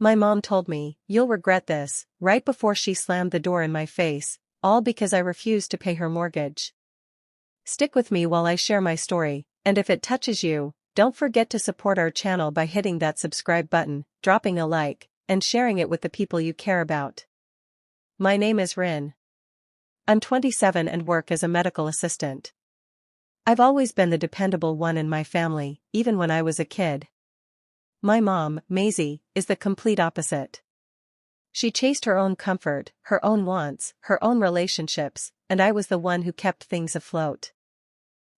My mom told me, "You'll regret this," right before she slammed the door in my face, all because I refused to pay her mortgage. Stick with me while I share my story, and if it touches you, don't forget to support our channel by hitting that subscribe button, dropping a like, and sharing it with the people you care about. My name is Rin. I'm 27 and work as a medical assistant. I've always been the dependable one in my family, even when I was a kid. My mom, Maisie, is the complete opposite. She chased her own comfort, her own wants, her own relationships, and I was the one who kept things afloat.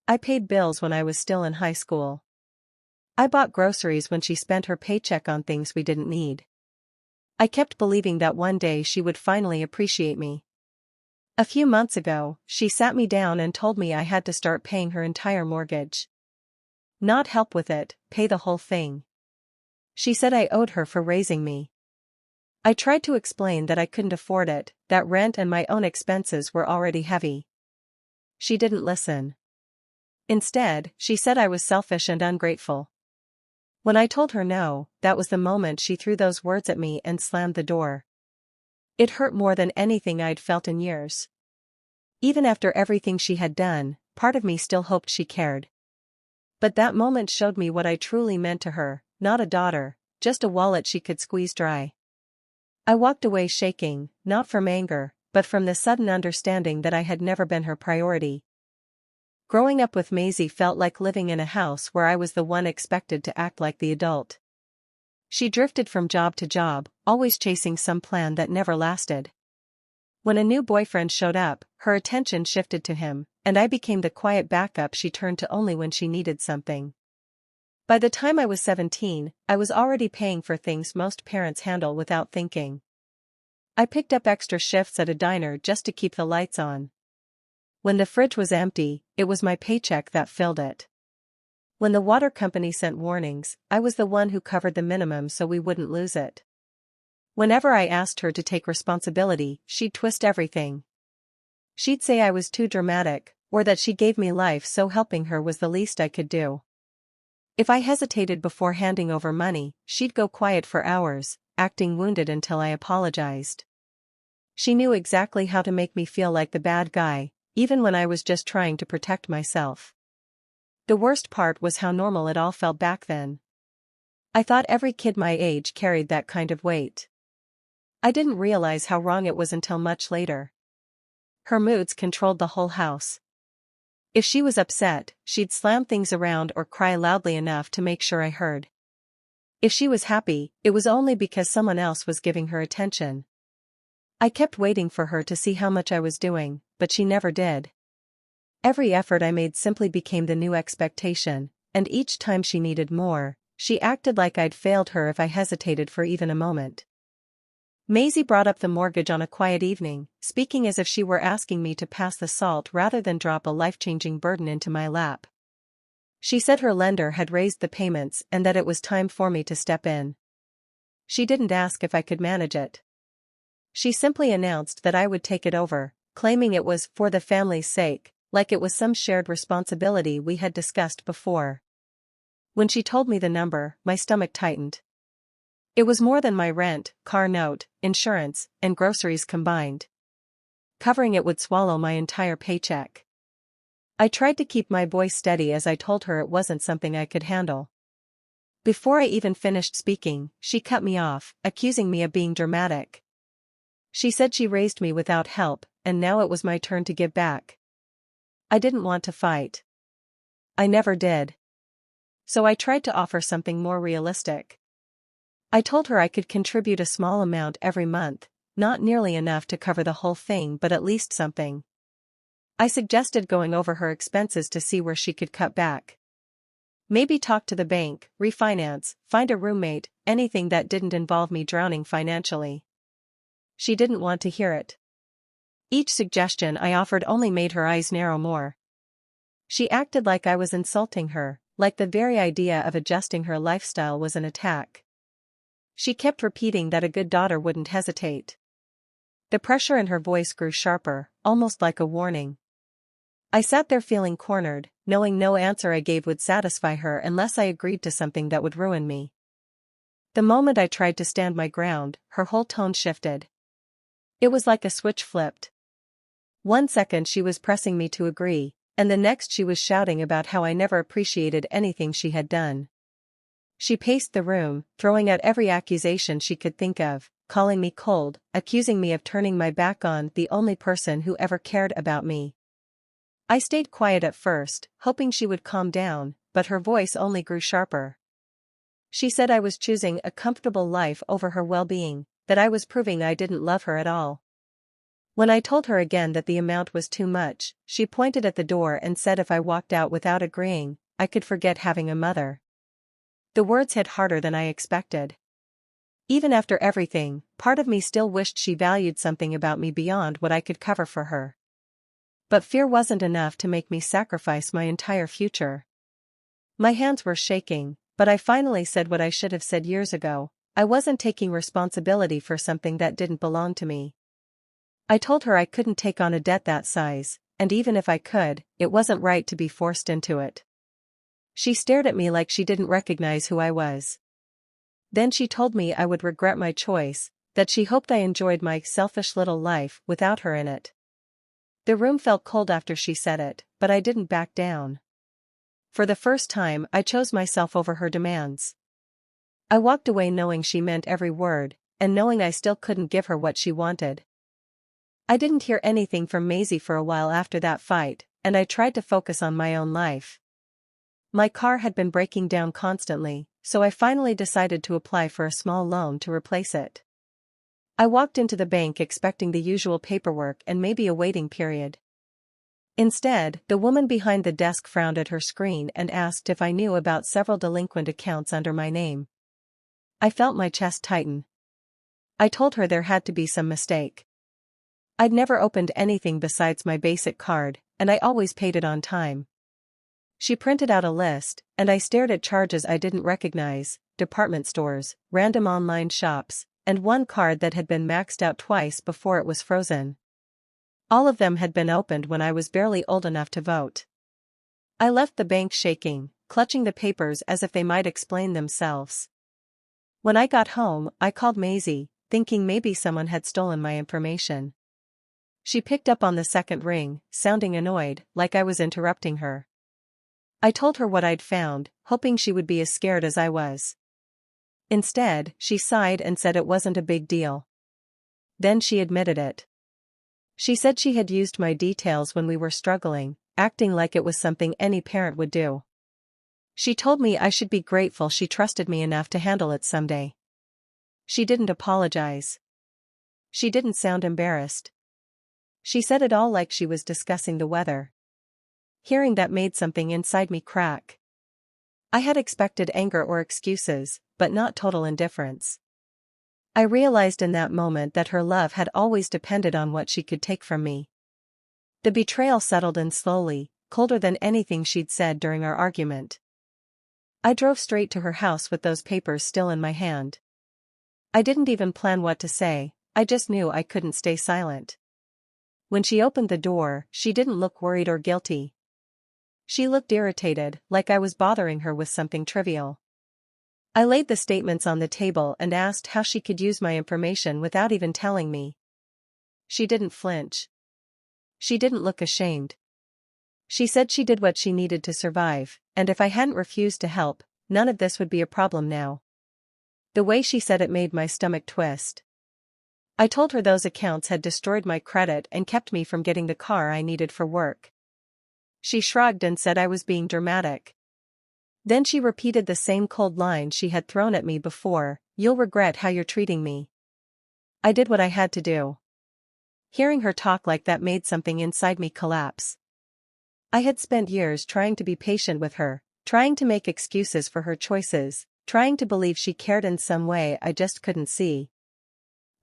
I paid bills when I was still in high school. I bought groceries when she spent her paycheck on things we didn't need. I kept believing that one day she would finally appreciate me. A few months ago, she sat me down and told me I had to start paying her entire mortgage. Not help with it, pay the whole thing. She said I owed her for raising me. I tried to explain that I couldn't afford it, that rent and my own expenses were already heavy. She didn't listen. Instead, she said I was selfish and ungrateful. When I told her no, that was the moment she threw those words at me and slammed the door. It hurt more than anything I'd felt in years. Even after everything she had done, part of me still hoped she cared. But that moment showed me what I truly meant to her, not a daughter, just a wallet she could squeeze dry. I walked away shaking, not from anger, but from the sudden understanding that I had never been her priority. Growing up with Maisie felt like living in a house where I was the one expected to act like the adult. She drifted from job to job, always chasing some plan that never lasted. When a new boyfriend showed up, her attention shifted to him, and I became the quiet backup she turned to only when she needed something. By the time I was 17, I was already paying for things most parents handle without thinking. I picked up extra shifts at a diner just to keep the lights on. When the fridge was empty, it was my paycheck that filled it. When the water company sent warnings, I was the one who covered the minimum so we wouldn't lose it. Whenever I asked her to take responsibility, she'd twist everything. She'd say I was too dramatic, or that she gave me life so helping her was the least I could do. If I hesitated before handing over money, she'd go quiet for hours, acting wounded until I apologized. She knew exactly how to make me feel like the bad guy, even when I was just trying to protect myself. The worst part was how normal it all felt back then. I thought every kid my age carried that kind of weight. I didn't realize how wrong it was until much later. Her moods controlled the whole house. If she was upset, she'd slam things around or cry loudly enough to make sure I heard. If she was happy, it was only because someone else was giving her attention. I kept waiting for her to see how much I was doing, but she never did. Every effort I made simply became the new expectation, and each time she needed more, she acted like I'd failed her if I hesitated for even a moment. Maisie brought up the mortgage on a quiet evening, speaking as if she were asking me to pass the salt rather than drop a life-changing burden into my lap. She said her lender had raised the payments and that it was time for me to step in. She didn't ask if I could manage it. She simply announced that I would take it over, claiming it was for the family's sake, like it was some shared responsibility we had discussed before. When she told me the number, my stomach tightened. It was more than my rent, car note, insurance, and groceries combined. Covering it would swallow my entire paycheck. I tried to keep my voice steady as I told her it wasn't something I could handle. Before I even finished speaking, she cut me off, accusing me of being dramatic. She said she raised me without help, and now it was my turn to give back. I didn't want to fight. I never did. So I tried to offer something more realistic. I told her I could contribute a small amount every month, not nearly enough to cover the whole thing but at least something. I suggested going over her expenses to see where she could cut back. Maybe talk to the bank, refinance, find a roommate, anything that didn't involve me drowning financially. She didn't want to hear it. Each suggestion I offered only made her eyes narrow more. She acted like I was insulting her, like the very idea of adjusting her lifestyle was an attack. She kept repeating that a good daughter wouldn't hesitate. The pressure in her voice grew sharper, almost like a warning. I sat there feeling cornered, knowing no answer I gave would satisfy her unless I agreed to something that would ruin me. The moment I tried to stand my ground, her whole tone shifted. It was like a switch flipped. 1 second she was pressing me to agree, and the next she was shouting about how I never appreciated anything she had done. She paced the room, throwing out every accusation she could think of, calling me cold, accusing me of turning my back on the only person who ever cared about me. I stayed quiet at first, hoping she would calm down, but her voice only grew sharper. She said I was choosing a comfortable life over her well-being, that I was proving I didn't love her at all. When I told her again that the amount was too much, she pointed at the door and said if I walked out without agreeing, I could forget having a mother. The words hit harder than I expected. Even after everything, part of me still wished she valued something about me beyond what I could cover for her. But fear wasn't enough to make me sacrifice my entire future. My hands were shaking, but I finally said what I should have said years ago. I wasn't taking responsibility for something that didn't belong to me. I told her I couldn't take on a debt that size, and even if I could, it wasn't right to be forced into it. She stared at me like she didn't recognize who I was. Then she told me I would regret my choice, that she hoped I enjoyed my selfish little life without her in it. The room felt cold after she said it, but I didn't back down. For the first time, I chose myself over her demands. I walked away knowing she meant every word, and knowing I still couldn't give her what she wanted. I didn't hear anything from Maisie for a while after that fight, and I tried to focus on my own life. My car had been breaking down constantly, so I finally decided to apply for a small loan to replace it. I walked into the bank expecting the usual paperwork and maybe a waiting period. Instead, the woman behind the desk frowned at her screen and asked if I knew about several delinquent accounts under my name. I felt my chest tighten. I told her there had to be some mistake. I'd never opened anything besides my basic card, and I always paid it on time. She printed out a list, and I stared at charges I didn't recognize, department stores, random online shops, and one card that had been maxed out twice before it was frozen. All of them had been opened when I was barely old enough to vote. I left the bank shaking, clutching the papers as if they might explain themselves. When I got home, I called Maisie, thinking maybe someone had stolen my information. She picked up on the second ring, sounding annoyed, like I was interrupting her. I told her what I'd found, hoping she would be as scared as I was. Instead, she sighed and said it wasn't a big deal. Then she admitted it. She said she had used my details when we were struggling, acting like it was something any parent would do. She told me I should be grateful she trusted me enough to handle it someday. She didn't apologize. She didn't sound embarrassed. She said it all like she was discussing the weather. Hearing that made something inside me crack. I had expected anger or excuses, but not total indifference. I realized in that moment that her love had always depended on what she could take from me. The betrayal settled in slowly, colder than anything she'd said during our argument. I drove straight to her house with those papers still in my hand. I didn't even plan what to say, I just knew I couldn't stay silent. When she opened the door, she didn't look worried or guilty. She looked irritated, like I was bothering her with something trivial. I laid the statements on the table and asked how she could use my information without even telling me. She didn't flinch. She didn't look ashamed. She said she did what she needed to survive, and if I hadn't refused to help, none of this would be a problem now. The way she said it made my stomach twist. I told her those accounts had destroyed my credit and kept me from getting the car I needed for work. She shrugged and said I was being dramatic. Then she repeated the same cold line she had thrown at me before, "You'll regret how you're treating me." I did what I had to do. Hearing her talk like that made something inside me collapse. I had spent years trying to be patient with her, trying to make excuses for her choices, trying to believe she cared in some way I just couldn't see.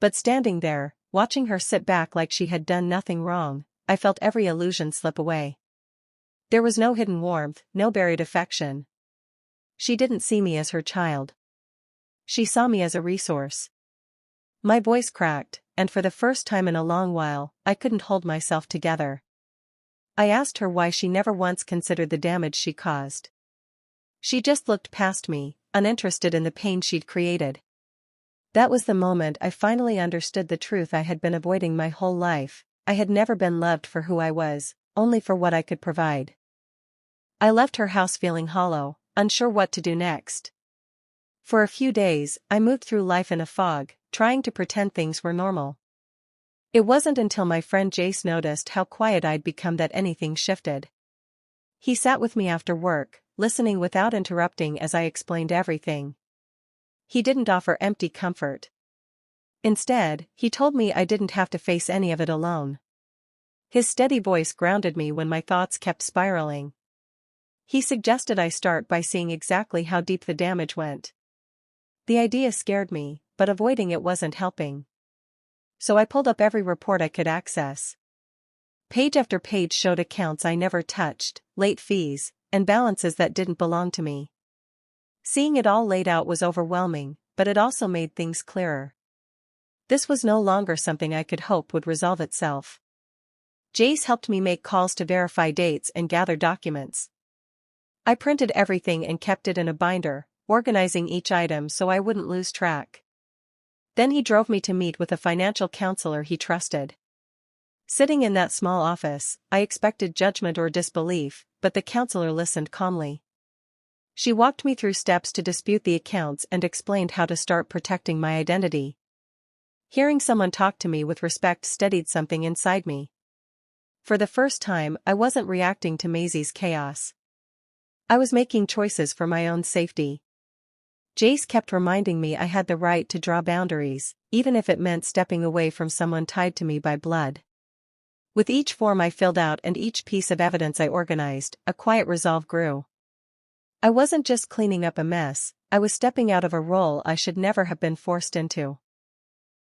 But standing there, watching her sit back like she had done nothing wrong, I felt every illusion slip away. There was no hidden warmth, no buried affection. She didn't see me as her child. She saw me as a resource. My voice cracked, and for the first time in a long while, I couldn't hold myself together. I asked her why she never once considered the damage she caused. She just looked past me, uninterested in the pain she'd created. That was the moment I finally understood the truth I had been avoiding my whole life. I had never been loved for who I was, only for what I could provide. I left her house feeling hollow, unsure what to do next. For a few days, I moved through life in a fog, trying to pretend things were normal. It wasn't until my friend Jace noticed how quiet I'd become that anything shifted. He sat with me after work, listening without interrupting as I explained everything. He didn't offer empty comfort. Instead, he told me I didn't have to face any of it alone. His steady voice grounded me when my thoughts kept spiraling. He suggested I start by seeing exactly how deep the damage went. The idea scared me, but avoiding it wasn't helping. So I pulled up every report I could access. Page after page showed accounts I never touched, late fees, and balances that didn't belong to me. Seeing it all laid out was overwhelming, but it also made things clearer. This was no longer something I could hope would resolve itself. Jace helped me make calls to verify dates and gather documents. I printed everything and kept it in a binder, organizing each item so I wouldn't lose track. Then he drove me to meet with a financial counselor he trusted. Sitting in that small office, I expected judgment or disbelief, but the counselor listened calmly. She walked me through steps to dispute the accounts and explained how to start protecting my identity. Hearing someone talk to me with respect steadied something inside me. For the first time, I wasn't reacting to Maisie's chaos. I was making choices for my own safety. Jace kept reminding me I had the right to draw boundaries, even if it meant stepping away from someone tied to me by blood. With each form I filled out and each piece of evidence I organized, a quiet resolve grew. I wasn't just cleaning up a mess, I was stepping out of a role I should never have been forced into.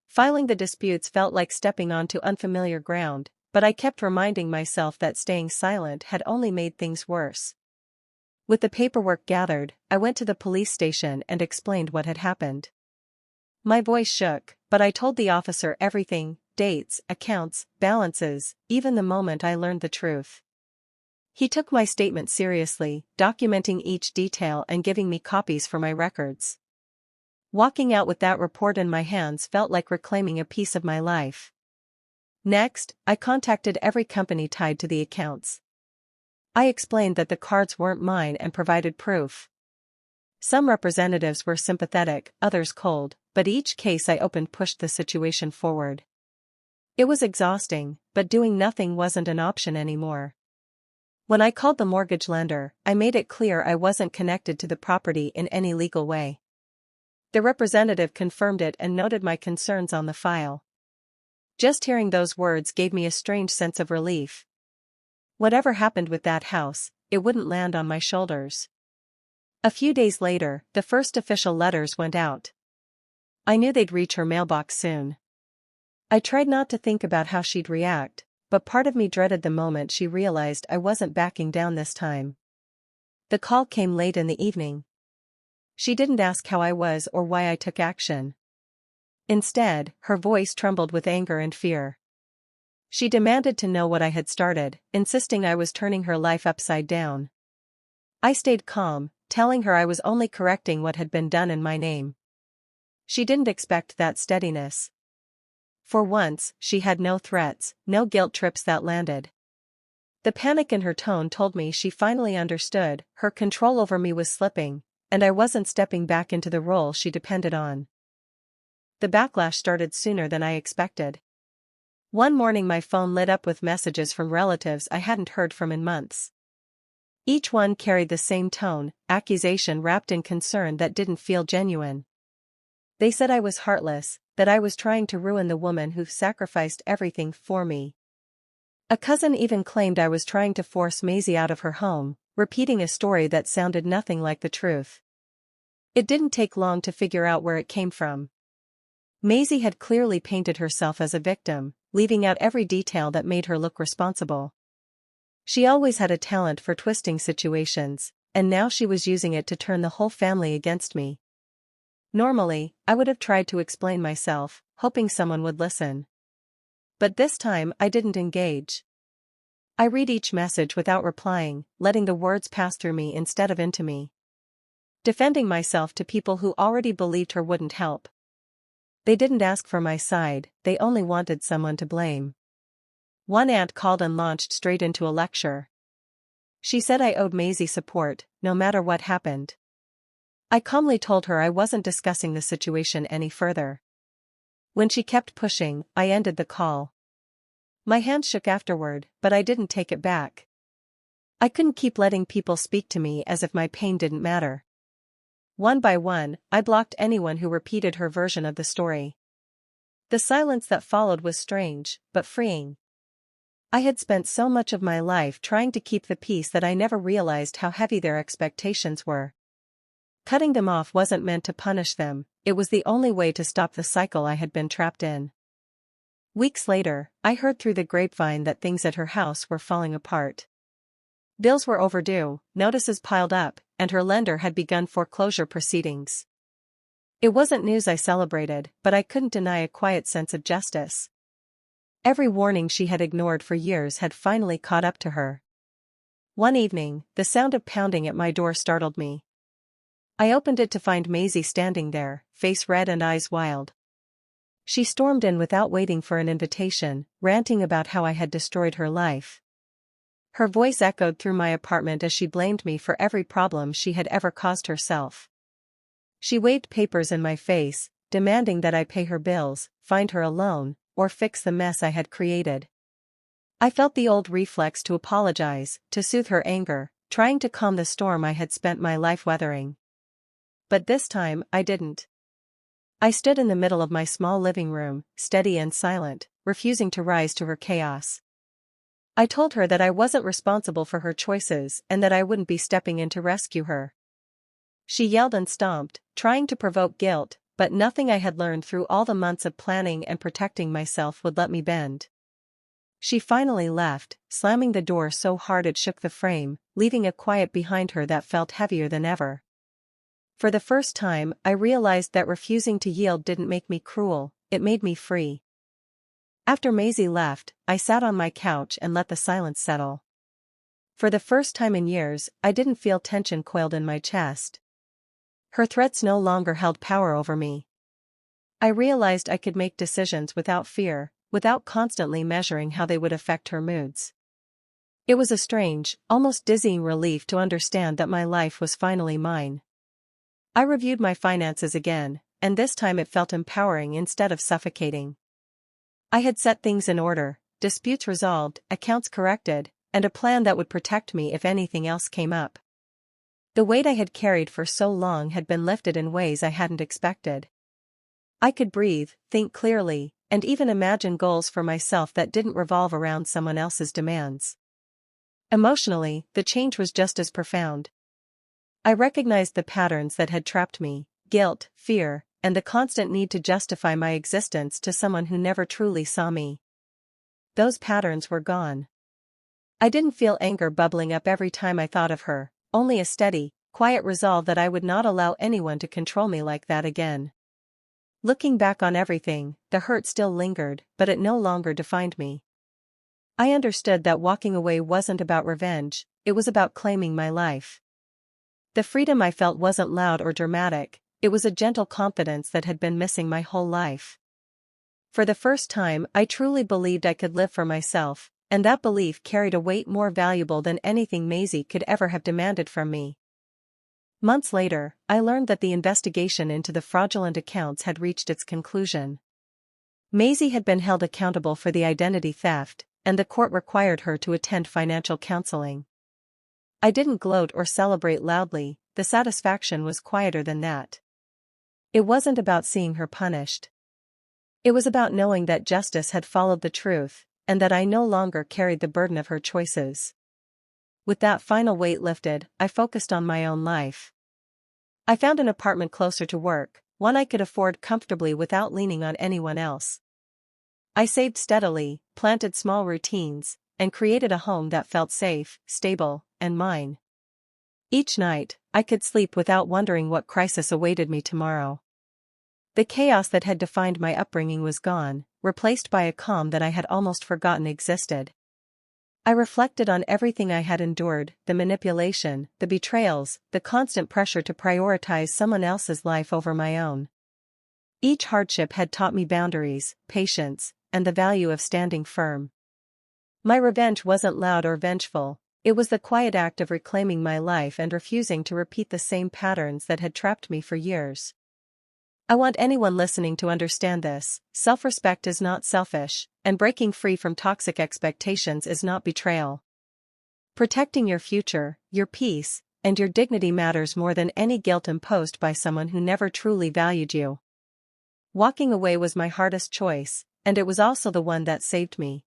Filing the disputes felt like stepping onto unfamiliar ground, but I kept reminding myself that staying silent had only made things worse. With the paperwork gathered, I went to the police station and explained what had happened. My voice shook, but I told the officer everything: dates, accounts, balances, even the moment I learned the truth. He took my statement seriously, documenting each detail and giving me copies for my records. Walking out with that report in my hands felt like reclaiming a piece of my life. Next, I contacted every company tied to the accounts. I explained that the cards weren't mine and provided proof. Some representatives were sympathetic, others cold, but each case I opened pushed the situation forward. It was exhausting, but doing nothing wasn't an option anymore. When I called the mortgage lender, I made it clear I wasn't connected to the property in any legal way. The representative confirmed it and noted my concerns on the file. Just hearing those words gave me a strange sense of relief. Whatever happened with that house, it wouldn't land on my shoulders. A few days later, the first official letters went out. I knew they'd reach her mailbox soon. I tried not to think about how she'd react, but part of me dreaded the moment she realized I wasn't backing down this time. The call came late in the evening. She didn't ask how I was or why I took action. Instead, her voice trembled with anger and fear. She demanded to know what I had started, insisting I was turning her life upside down. I stayed calm, telling her I was only correcting what had been done in my name. She didn't expect that steadiness. For once, she had no threats, no guilt trips that landed. The panic in her tone told me she finally understood, her control over me was slipping, and I wasn't stepping back into the role she depended on. The backlash started sooner than I expected. One morning my phone lit up with messages from relatives I hadn't heard from in months. Each one carried the same tone, accusation wrapped in concern that didn't feel genuine. They said I was heartless, that I was trying to ruin the woman who sacrificed everything for me. A cousin even claimed I was trying to force Maisie out of her home, repeating a story that sounded nothing like the truth. It didn't take long to figure out where it came from. Maisie had clearly painted herself as a victim, leaving out every detail that made her look responsible. She always had a talent for twisting situations, and now she was using it to turn the whole family against me. Normally, I would have tried to explain myself, hoping someone would listen. But this time I didn't engage. I read each message without replying, letting the words pass through me instead of into me. defending myself to people who already believed her wouldn't help. They didn't ask for my side, they only wanted someone to blame. One aunt called and launched straight into a lecture. She said I owed Maisie support, no matter what happened. I calmly told her I wasn't discussing the situation any further. When she kept pushing, I ended the call. My hands shook afterward, but I didn't take it back. I couldn't keep letting people speak to me as if my pain didn't matter. One by one, I blocked anyone who repeated her version of the story. The silence that followed was strange, but freeing. I had spent so much of my life trying to keep the peace that I never realized how heavy their expectations were. Cutting them off wasn't meant to punish them, it was the only way to stop the cycle I had been trapped in. Weeks later, I heard through the grapevine that things at her house were falling apart. Bills were overdue, notices piled up, and her lender had begun foreclosure proceedings. It wasn't news I celebrated, but I couldn't deny a quiet sense of justice. Every warning she had ignored for years had finally caught up to her. One evening, the sound of pounding at my door startled me. I opened it to find Maisie standing there, face red and eyes wild. She stormed in without waiting for an invitation, ranting about how I had destroyed her life. Her voice echoed through my apartment as she blamed me for every problem she had ever caused herself. She waved papers in my face, demanding that I pay her bills, find her a loan, or fix the mess I had created. I felt the old reflex to apologize, to soothe her anger, trying to calm the storm I had spent my life weathering. But this time, I didn't. I stood in the middle of my small living room, steady and silent, refusing to rise to her chaos. I told her that I wasn't responsible for her choices and that I wouldn't be stepping in to rescue her. She yelled and stomped, trying to provoke guilt, but nothing I had learned through all the months of planning and protecting myself would let me bend. She finally left, slamming the door so hard it shook the frame, leaving a quiet behind her that felt heavier than ever. For the first time, I realized that refusing to yield didn't make me cruel, it made me free. After Maisie left, I sat on my couch and let the silence settle. For the first time in years, I didn't feel tension coiled in my chest. Her threats no longer held power over me. I realized I could make decisions without fear, without constantly measuring how they would affect her moods. It was a strange, almost dizzying relief to understand that my life was finally mine. I reviewed my finances again, and this time it felt empowering instead of suffocating. I had set things in order, disputes resolved, accounts corrected, and a plan that would protect me if anything else came up. The weight I had carried for so long had been lifted in ways I hadn't expected. I could breathe, think clearly, and even imagine goals for myself that didn't revolve around someone else's demands. Emotionally, the change was just as profound. I recognized the patterns that had trapped me: guilt, fear, and the constant need to justify my existence to someone who never truly saw me. Those patterns were gone. I didn't feel anger bubbling up every time I thought of her, only a steady, quiet resolve that I would not allow anyone to control me like that again. Looking back on everything, the hurt still lingered, but it no longer defined me. I understood that walking away wasn't about revenge, it was about claiming my life. The freedom I felt wasn't loud or dramatic, it was a gentle confidence that had been missing my whole life. For the first time, I truly believed I could live for myself, and that belief carried a weight more valuable than anything Maisie could ever have demanded from me. Months later, I learned that the investigation into the fraudulent accounts had reached its conclusion. Maisie had been held accountable for the identity theft, and the court required her to attend financial counseling. I didn't gloat or celebrate loudly, the satisfaction was quieter than that. It wasn't about seeing her punished. It was about knowing that justice had followed the truth, and that I no longer carried the burden of her choices. With that final weight lifted, I focused on my own life. I found an apartment closer to work, one I could afford comfortably without leaning on anyone else. I saved steadily, planted small routines, and created a home that felt safe, stable, and mine. Each night, I could sleep without wondering what crisis awaited me tomorrow. The chaos that had defined my upbringing was gone, replaced by a calm that I had almost forgotten existed. I reflected on everything I had endured, the manipulation, the betrayals, the constant pressure to prioritize someone else's life over my own. Each hardship had taught me boundaries, patience, and the value of standing firm. My revenge wasn't loud or vengeful, it was the quiet act of reclaiming my life and refusing to repeat the same patterns that had trapped me for years. I want anyone listening to understand this: self-respect is not selfish, and breaking free from toxic expectations is not betrayal. Protecting your future, your peace, and your dignity matters more than any guilt imposed by someone who never truly valued you. Walking away was my hardest choice, and it was also the one that saved me.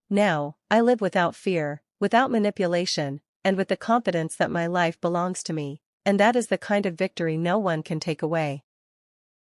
Now, I live without fear, without manipulation, and with the confidence that my life belongs to me, and that is the kind of victory no one can take away.